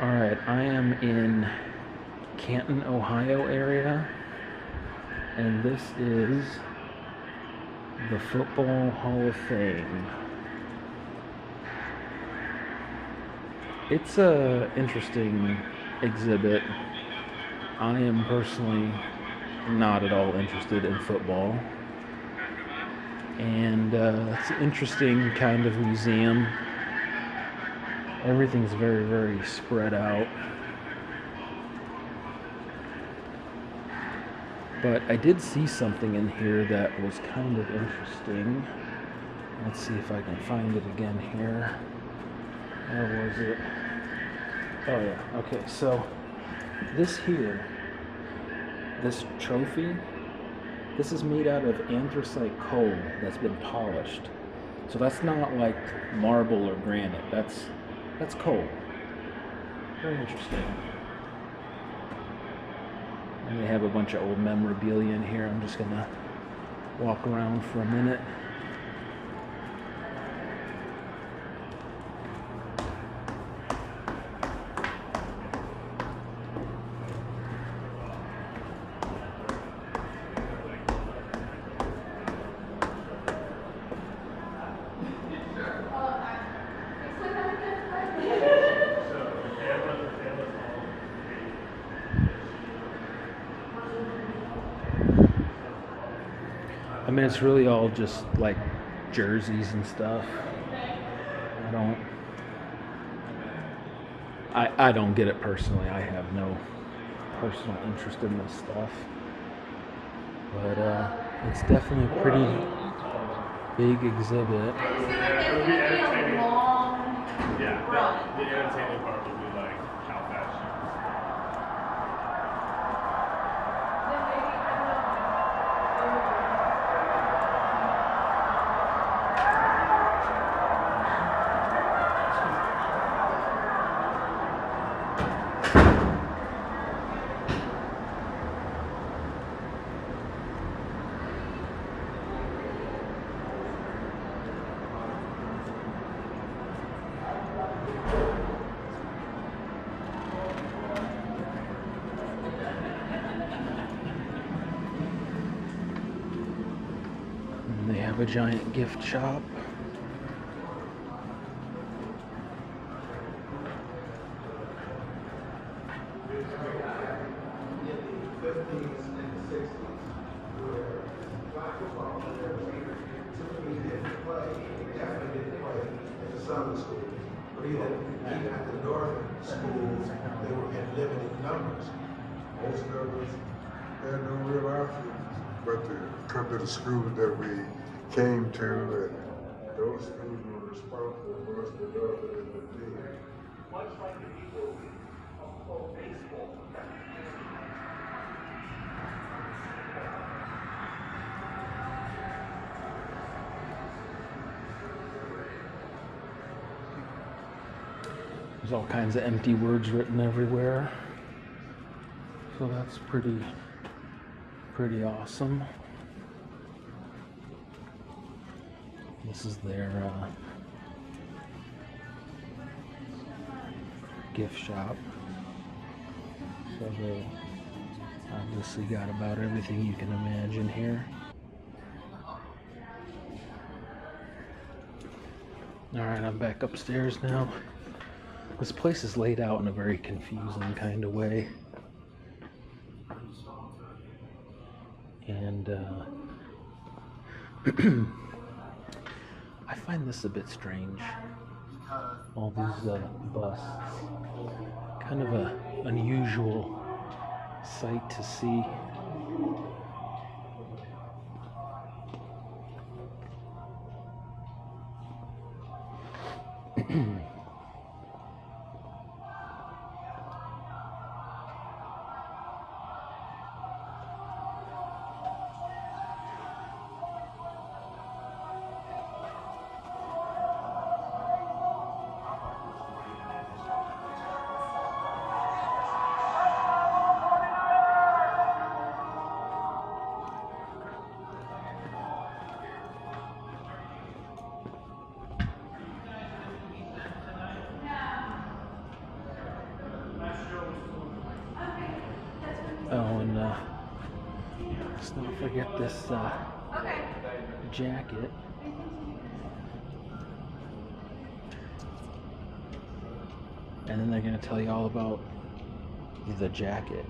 Alright, I am in Canton, Ohio area, and this is the Football Hall of Fame. It's a interesting exhibit. I am personally not at all interested in football, and it's an interesting kind of museum. Everything's very, very spread out. But I did see something in here that was kind of interesting. Let's see if I can find it again here. Where was it? Oh yeah, okay, so this here, this trophy, this is made out of anthracite coal that's been polished. So that's not like marble or granite, that's coal. Very interesting. And they have a bunch of old memorabilia in here. I'm just gonna walk around for a minute. I mean, it's really all just like jerseys and stuff. I don't get it personally. I have no personal interest in this stuff. But it's definitely a pretty big exhibit. I just feel like there's going to be a long run. The entertaining part would be like how fast you And they have a giant gift shop. Summer school, but even at the northern schools, they were in limited numbers. Most of us had no real option but to come to the schools that we came to, and those schools were responsible for us developing in the team. Much like the people of baseball. There's all kinds of empty words written everywhere. So that's pretty awesome. This is their gift shop. So they obviously got about everything you can imagine here. Alright, I'm back upstairs now. This place is laid out in a very confusing kind of way. And I find this a bit strange. All these busts. Kind of a unusual sight to see. Oh, and let's not forget this jacket. And then they're going to tell you all about the jacket.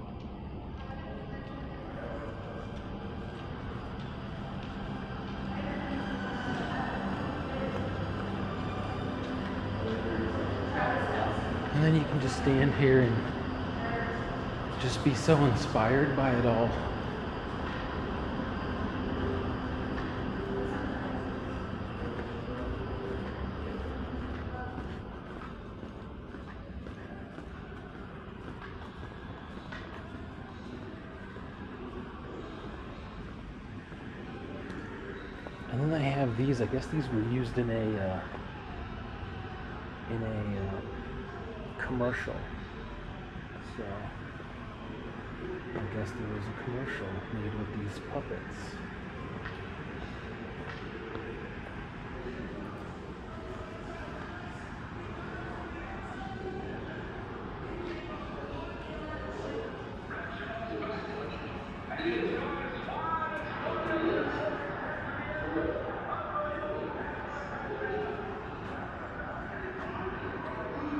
And then you can just stand here and just be so inspired by it all. And then they have these. I guess these were used in a commercial. So I guess there was a commercial made with these puppets.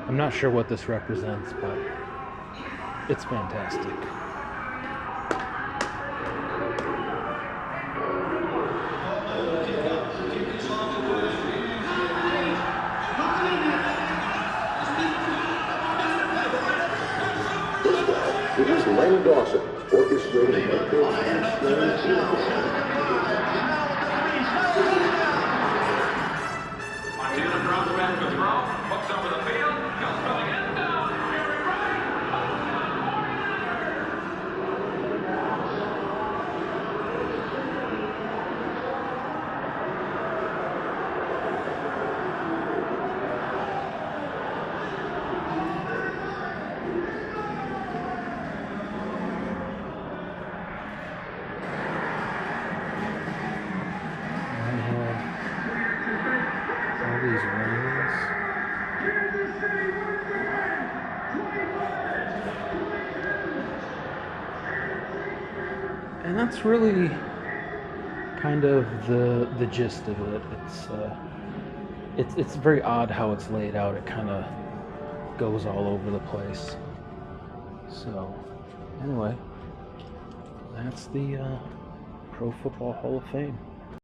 I'm not sure what this represents, but it's fantastic. It is Len Dawson, orchestrating Montana drops back to throw, hooks over the field, goes for the end down. All these rings. And that's really kind of the gist of it. It's very odd how it's laid out. It kind of goes all over the place. So anyway, that's the Pro Football Hall of Fame.